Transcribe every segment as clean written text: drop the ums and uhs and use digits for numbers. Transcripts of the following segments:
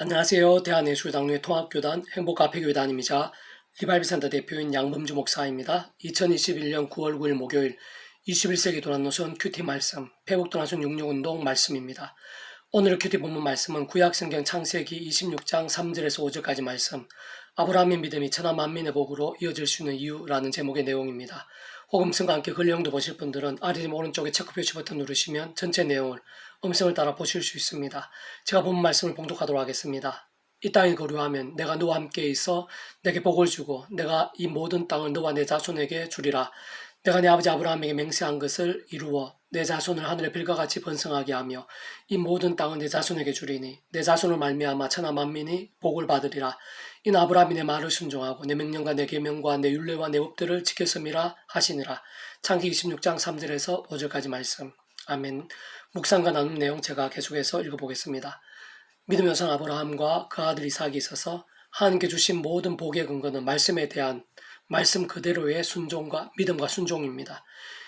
안녕하세요. 대한예술당로의 통합교단 행복카페교단임이자 리발비산타 대표인 양범주 목사입니다. 2021년 9월 9일 목요일 21세기 도란노선 큐티 말씀, 회복도란순 육류운동 말씀입니다. 오늘 큐티 본문 말씀은 구약성경 창세기 26장 3절에서 5절까지 말씀, 아브라함의 믿음이 천하 만민의 복으로 이어질 수 있는 이유라는 제목의 내용입니다. 혹음성과 함께 그 내용도 보실 분들은 아래 오른쪽에 체크 표시 버튼 누르시면 전체 내용을 음성을 따라 보실 수 있습니다. 제가 본 말씀을 봉독하도록 하겠습니다. 이 땅에 거류하면 내가 너와 함께 있어 내게 복을 주고 내가 이 모든 땅을 너와 내 자손에게 주리라. 내가 내 아버지 아브라함에게 맹세한 것을 이루어 내 자손을 하늘의 별과 같이 번성하게 하며 이 모든 땅은 내 자손에게 주리니 내 자손을 말미암아 천하 만민이 복을 받으리라. 이는 아브라함이 내 말을 순종하고 내 명령과 내 계명과 내 율례와 내 법들을 지켰음이라 하시니라. 창기 26장 3절에서 5절까지 말씀. 아멘. 묵상과 나눈 내용 제가 계속해서 읽어보겠습니다. 믿음의 조상 아브라함과 그 아들 이삭이 있어서 하나님께 주신 모든 복의 근거는 말씀에 대한 말씀 그대로의 순종과 믿음과 순종입니다.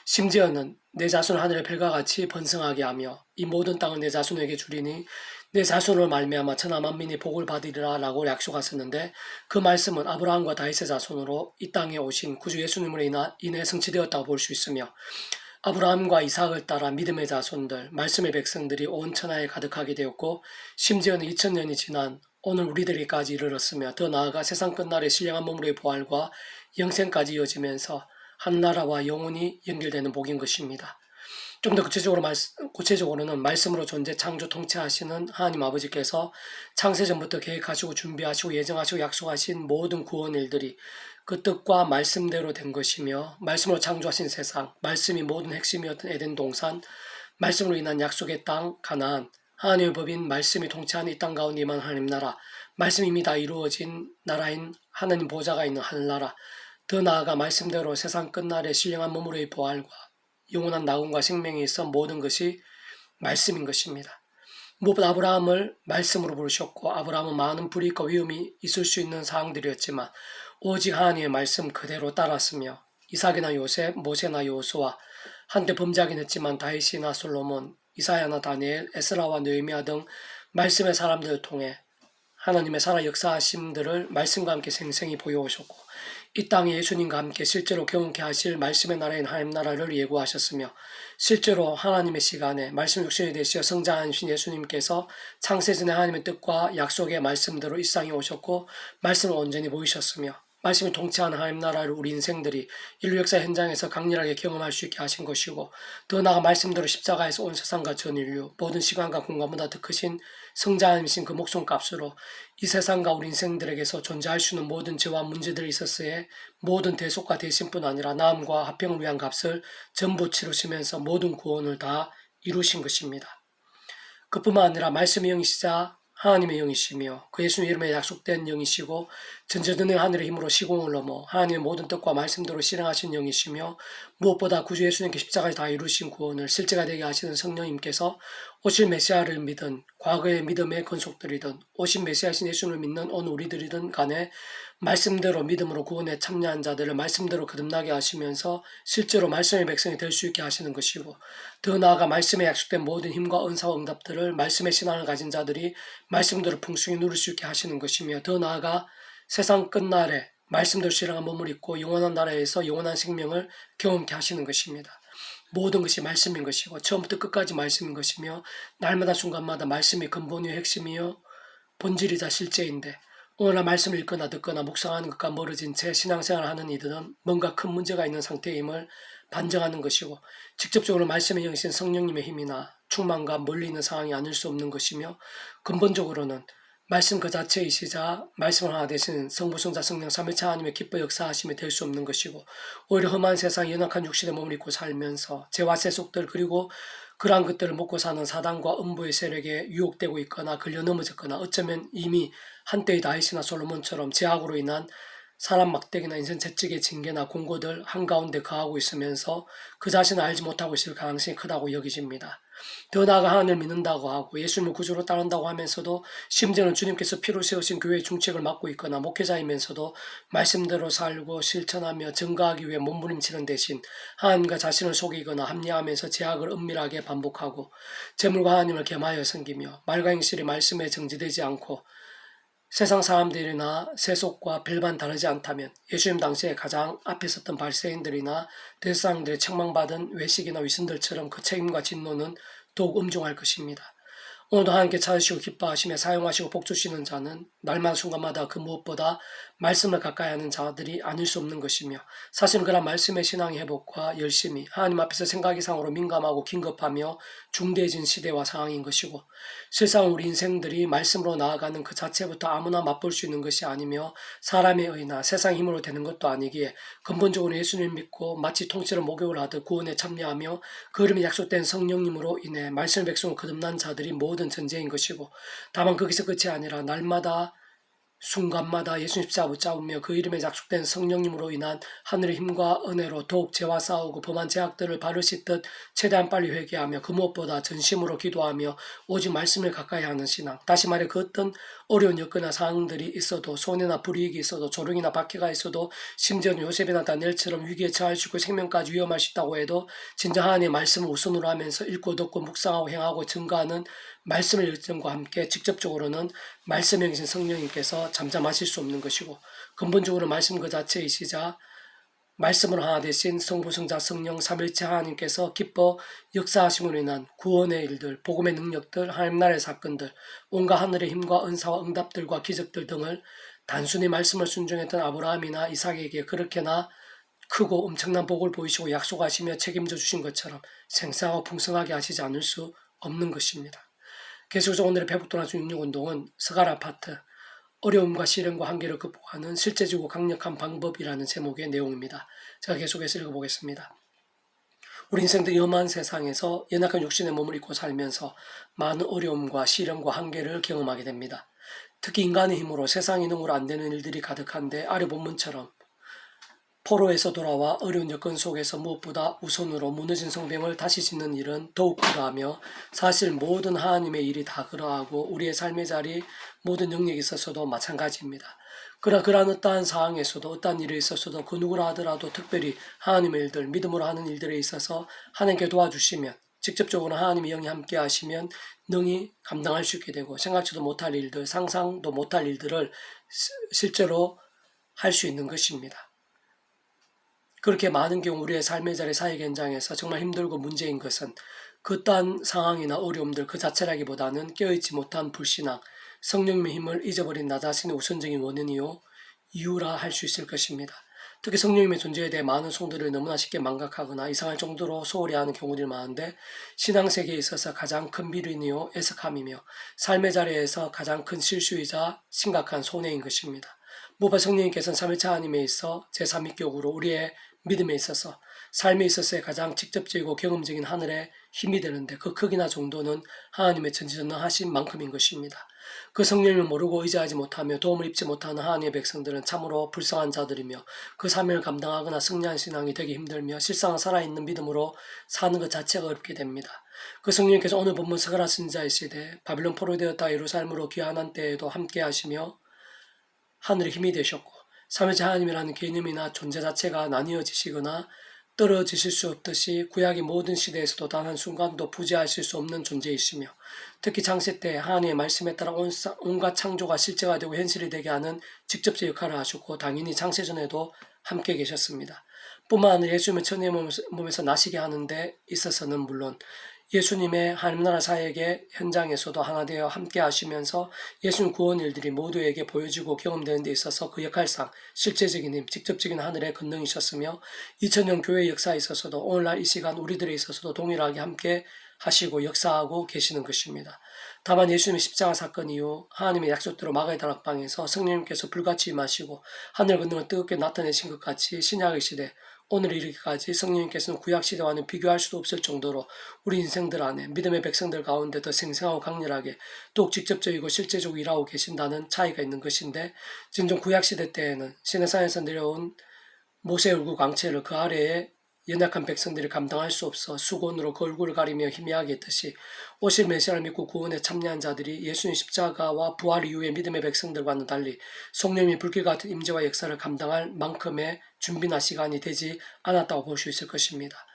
심지어는 내 자손을 하늘의 별과 같이 번성하게 하며 이 모든 땅을 내 자손에게 주리니 내 자손을 말미암아 천하 만민이 복을 받으리라 라고 약속하셨는데, 그 말씀은 아브라함과 다윗의 자손으로 이 땅에 오신 구주 예수님으로 인해 성취되었다고 볼 수 있으며, 아브라함과 이삭을 따라 믿음의 자손들, 말씀의 백성들이 온 천하에 가득하게 되었고, 심지어는 2000년이 지난 오늘 우리들에게까지 이르렀으며, 더 나아가 세상 끝날에 신령한 몸으로의 부활과 영생까지 이어지면서 한나라와 영원히 연결되는 복인 것입니다. 좀 더 구체적으로는 말씀으로 존재 창조 통치하시는 하나님 아버지께서 창세전부터 계획하시고 준비하시고 예정하시고 약속하신 모든 구원 일들이 그 뜻과 말씀대로 된 것이며, 말씀으로 창조하신 세상, 말씀이 모든 핵심이었던 에덴 동산, 말씀으로 인한 약속의 땅 가나안, 하나님의 법인 말씀이 통치하는 이 땅 가운데 임한 하나님 나라, 말씀이 이미 다 이루어진 나라인 하나님 보좌가 있는 하늘나라, 더 나아가 말씀대로 세상 끝날에 신령한 몸으로의 부활과 영원한 낙원과 생명이 있어 모든 것이 말씀인 것입니다. 무엇보다 아브라함을 말씀으로 부르셨고, 아브라함은 많은 불이익과 위험이 있을 수 있는 상황들이었지만 오직 하나님의 말씀 그대로 따랐으며, 이삭이나 요셉, 모세나 여호수아, 한때 범죄하긴 했지만 다윗이나 솔로몬, 이사야나 다니엘, 에스라와 느헤미야 등 말씀의 사람들을 통해 하나님의 살아 역사하심들을 말씀과 함께 생생히 보여오셨고, 이 땅에 예수님과 함께 실제로 경험케 하실 말씀의 나라인 하나님 나라를 예고하셨으며, 실제로 하나님의 시간에 말씀 육신이 되시어 성장하신 예수님께서 창세전의 하나님의 뜻과 약속의 말씀대로 이 땅에 오셨고 말씀을 온전히 보이셨으며, 말씀이 통치하는 하나님 나라를 우리 인생들이 인류 역사 현장에서 강렬하게 경험할 수 있게 하신 것이고, 더 나아가 말씀대로 십자가에서 온 세상과 전 인류 모든 시간과 공간보다 더 크신 성자님이신 그 목숨값으로 이 세상과 우리 인생들에게서 존재할 수 있는 모든 죄와 문제들이 있었으에 모든 대속과 대신뿐 아니라 나음과 화평을 위한 값을 전부 치르시면서 모든 구원을 다 이루신 것입니다. 그뿐만 아니라 말씀의 영이시자 하나님의 영이시며 그 예수님 이름에 약속된 영이시고 전저전의 하늘의 힘으로 시공을 넘어 하나님의 모든 뜻과 말씀대로 실행하신 영이시며, 무엇보다 구주 예수님께 십자가를 다 이루신 구원을 실제가 되게 하시는 성령님께서 오실 메시아를 믿은 과거의 믿음의 건속들이든 오신 메시아신 예수를 믿는 오늘 우리들이든 간에 말씀대로 믿음으로 구원에 참여한 자들을 말씀대로 거듭나게 하시면서 실제로 말씀의 백성이 될 수 있게 하시는 것이고, 더 나아가 말씀에 약속된 모든 힘과 은사와 응답들을 말씀의 신앙을 가진 자들이 말씀대로 풍성히 누릴 수 있게 하시는 것이며, 더 나아가 세상 끝날에 말씀대로 신령한 몸을 입고 영원한 나라에서 영원한 생명을 경험케 하시는 것입니다. 모든 것이 말씀인 것이고 처음부터 끝까지 말씀인 것이며, 날마다 순간마다 말씀이 근본이요 핵심이요 본질이자 실제인데, 오늘날 말씀을 읽거나 듣거나 묵상하는 것과 멀어진 채 신앙생활을 하는 이들은 뭔가 큰 문제가 있는 상태임을 반증하는 것이고, 직접적으로 말씀의 영이신 성령님의 힘이나 충만과 멀리 있는 상황이 아닐 수 없는 것이며, 근본적으로는 말씀 그 자체이시자 말씀을 하나 되신 성부 성자 성령 삼위일체 하나님의 기뻐 역사하심이 될 수 없는 것이고, 오히려 험한 세상 연약한 육신의 몸을 입고 살면서 죄와 세속들 그리고 그러한 것들을 먹고 사는 사단과 음부의 세력에 유혹되고 있거나 걸려 넘어졌거나, 어쩌면 이미 한때의 다윗이나 솔로몬처럼 죄악으로 인한 사람 막대기나 인생 채찍의 징계나 공고들 한가운데 거하고 있으면서 그 자신을 알지 못하고 있을 가능성이 크다고 여기집니다. 더 나아가 하나님을 믿는다고 하고 예수님을 구주로 따른다고 하면서도 심지어는 주님께서 피로 세우신 교회의 중책을 맡고 있거나 목회자이면서도 말씀대로 살고 실천하며 증거하기 위해 몸부림치는 대신 하나님과 자신을 속이거나 합리화하면서 제약을 은밀하게 반복하고 재물과 하나님을 겸하여 섬기며 말과 행실이 말씀에 정지되지 않고 세상 사람들이나 세속과 별반 다르지 않다면 예수님 당시에 가장 앞에 섰던 바리새인들이나 대제사장들의 책망받은 외식이나 위선들처럼 그 책임과 진노는 더욱 엄중할 것입니다. 오늘도 하나님께 찾으시고 기뻐하시며 사용하시고 복주시는 자는 날마다 순간마다 그 무엇보다 말씀을 가까이 하는 자들이 아닐 수 없는 것이며 사실은 그런 말씀의 신앙의 회복과 열심이 하나님 앞에서 생각 이상으로 민감하고 긴급하며 중대해진 시대와 상황인 것이고 실상 우리 인생들이 말씀으로 나아가는 그 자체부터 아무나 맛볼 수 있는 것이 아니며 사람의 의나 세상 힘으로 되는 것도 아니기에 근본적으로 예수님 믿고 마치 통째로 목욕을 하듯 구원에 참여하며 그 이름이 약속된 성령님으로 인해 말씀의 백성을 거듭난 자들이 모든 전제인 것이고 다만 거기서 끝이 아니라 날마다 순간마다 예수님 십자가 붙잡으며 그 이름에 약속된 성령님으로 인한 하늘의 힘과 은혜로 더욱 죄와 싸우고 범한 죄악들을 발을 씻듯 최대한 빨리 회개하며 그 무엇보다 전심으로 기도하며 오직 말씀을 가까이 하는 신앙. 다시 말해 그 어떤 어려운 여건이나 상황들이 있어도 손해나 불이익이 있어도 조롱이나 박해가 있어도 심지어는 요셉이나 다니엘처럼 위기에 처할 수 있고 생명까지 위험할 수 있다고 해도 진정 하나님의 말씀을 우선으로 하면서 읽고 듣고 묵상하고 행하고 증거하는 말씀의 열정과 함께 직접적으로는 말씀에 계신 성령님께서 잠잠하실 수 없는 것이고 근본적으로 말씀 그 자체이시자 말씀으로 하나 되신 성부 성자 성령 삼일체 하나님께서 기뻐 역사하심으로 인한 구원의 일들, 복음의 능력들, 하나님 나라의 사건들, 온갖 하늘의 힘과 은사와 응답들과 기적들 등을 단순히 말씀을 순종했던 아브라함이나 이삭에게 그렇게나 크고 엄청난 복을 보이시고 약속하시며 책임져 주신 것처럼 생생하고 풍성하게 하시지 않을 수 없는 것입니다. 계속해서 오늘의 배북도나주 66운동은 스갈 아파트, 어려움과 시련과 한계를 극복하는 실제적이고 강력한 방법이라는 제목의 내용입니다. 제가 계속해서 읽어보겠습니다. 우리 인생들이 험한 세상에서 연약한 육신의 몸을 입고 살면서 많은 어려움과 시련과 한계를 경험하게 됩니다. 특히 인간의 힘으로 세상의 능으로 안 되는 일들이 가득한데 아래 본문처럼 포로에서 돌아와 어려운 여건 속에서 무엇보다 우선으로 무너진 성벽을 다시 짓는 일은 더욱 그러하며 사실 모든 하나님의 일이 다 그러하고 우리의 삶의 자리 모든 영역에 있어서도 마찬가지입니다. 그러한 어떠한 상황에서도 어떠한 일에 있어서도 그 누구라 하더라도 특별히 하나님의 일들, 믿음으로 하는 일들에 있어서 하나님께 도와주시면 직접적으로 하나님의 영이 함께 하시면 능히 감당할 수 있게 되고 생각지도 못할 일들, 상상도 못할 일들을 실제로 할 수 있는 것입니다. 그렇게 많은 경우 우리의 삶의 자리 사역 현장에서 정말 힘들고 문제인 것은 그딴 상황이나 어려움들 그 자체라기보다는 깨어있지 못한 불신앙, 성령님의 힘을 잊어버린 나 자신의 우선적인 원인이요 이유라 할 수 있을 것입니다. 특히 성령님의 존재에 대해 많은 성도들을 너무나 쉽게 망각하거나 이상할 정도로 소홀히 하는 경우들이 많은데 신앙세계에 있어서 가장 큰 비린이요 애석함이며 삶의 자리에서 가장 큰 실수이자 심각한 손해인 것입니다. 무엇보다 성령님께서는 삼위일체 하나님에 있어 제3위격으로 우리의 믿음에 있어서 삶에 있어서의 가장 직접적이고 경험적인 하늘의 힘이 되는데 그 크기나 정도는 하나님의 전지전능하신 만큼인 것입니다. 그 성령을 모르고 의지하지 못하며 도움을 입지 못하는 하나님의 백성들은 참으로 불쌍한 자들이며 그 사명을 감당하거나 승리한 신앙이 되기 힘들며 실상 살아있는 믿음으로 사는 것 자체가 어렵게 됩니다. 그 성령님께서 오늘 본문 스가랴 선지자이시되 바빌론 포로되었다 예루살렘으로 귀환한 때에도 함께 하시며 하늘의 힘이 되셨고 삼위일체 하나님이라는 개념이나 존재 자체가 나뉘어지시거나 떨어지실 수 없듯이 구약의 모든 시대에서도 단 한순간도 부재하실 수 없는 존재이시며 특히 창세 때 하나님의 말씀에 따라 온갖 창조가 실제가 되고 현실이 되게 하는 직접적 역할을 하셨고 당연히 창세 전에도 함께 계셨습니다. 뿐만 아니라 예수님의 천의 몸에서 나시게 하는 데 있어서는 물론 예수님의 하나님 나라 사역의 현장에서도 하나 되어 함께 하시면서 예수님 구원 일들이 모두에게 보여지고 경험되는 데 있어서 그 역할상 실제적인 힘, 직접적인 하늘의 권능이셨으며 2000년 교회의 역사에 있어서도 오늘날 이 시간 우리들에 있어서도 동일하게 함께 하시고 역사하고 계시는 것입니다. 다만 예수님의 십자가 사건 이후 하나님의 약속대로 마가의 다락방에서 성령님께서 불같이 임하시고 하늘 권능을 뜨겁게 나타내신 것 같이 신약의 시대 오늘 이르기까지 성령님께서는 구약시대와는 비교할 수도 없을 정도로 우리 인생들 안에 믿음의 백성들 가운데 더 생생하고 강렬하게 더욱 직접적이고 실제적으로 일하고 계신다는 차이가 있는 것인데 진정 구약시대 때에는 시내산에서 내려온 모세의 얼굴 광채를 그 아래에 연약한 백성들이 감당할 수 없어 수건으로 그 얼굴을 가리며 희미하게 했듯이 오실 메시아를 믿고 구원에 참여한 자들이 예수님 십자가와 부활 이후의 믿음의 백성들과는 달리 성령의 불길 같은 임재와 역사를 감당할 만큼의 준비나 시간이 되지 않았다고 볼 수 있을 것입니다.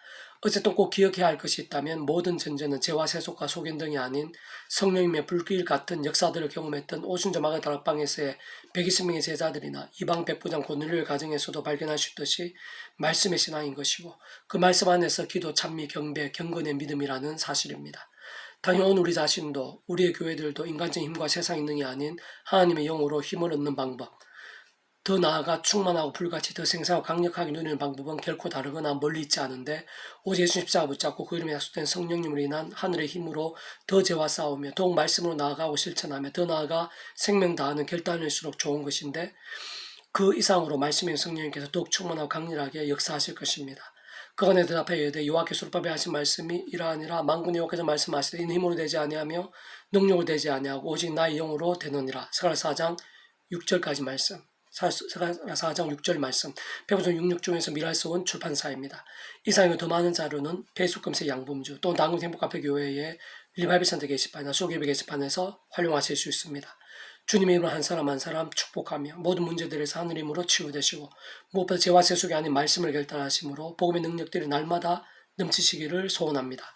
어쨌든 꼭 기억해야 할 것이 있다면 모든 전제는 죄와 세속과 소견 등이 아닌 성령님의 불길 같은 역사들을 경험했던 오순절 마가다락방에서의 120명의 제자들이나 이방 백부장 고넬료의 가정에서도 발견할 수 있듯이 말씀의 신앙인 것이고 그 말씀 안에서 기도, 찬미, 경배, 경건의 믿음이라는 사실입니다. 당연 우리 자신도 우리의 교회들도 인간적인 힘과 세상의 능이 아닌 하나님의 영으로 힘을 얻는 방법, 더 나아가 충만하고 불같이 더 생생하고 강력하게 누리는 방법은 결코 다르거나 멀리 있지 않은데 오직 예수 십자가 붙잡고 그 이름에 약속된 성령님으로 인한 하늘의 힘으로 더 죄와 싸우며 더욱 말씀으로 나아가고 실천하며 더 나아가 생명 다하는 결단일수록 좋은 것인데 그 이상으로 말씀인 성령님께서 더욱 충만하고 강렬하게 역사하실 것입니다. 그간에 대답하여 이르되 여호와께서 율법에 하신 말씀이 이러하니라. 만군의 여호와께서 말씀하시되 이는 힘으로 되지 아니하며 능력으로 되지 아니하고 오직 나의 영으로 되느니라. 스가랴 4장 6절까지 말씀. 스가랴 4장 6절 말씀. 페북성 66중에서 미랄서원 출판사입니다. 이상의 더 많은 자료는 페이스북금세 양범주 또 남궁 행복카페교회의 리바이벌 센터 게시판이나 소개비 게시판에서 활용하실 수 있습니다. 주님의 이름으로 한 사람 한 사람 축복하며 모든 문제들에서 하늘 힘으로 치유되시고 무엇보다 죄와 세속이 아닌 말씀을 결단하심으로 복음의 능력들이 날마다 넘치시기를 소원합니다.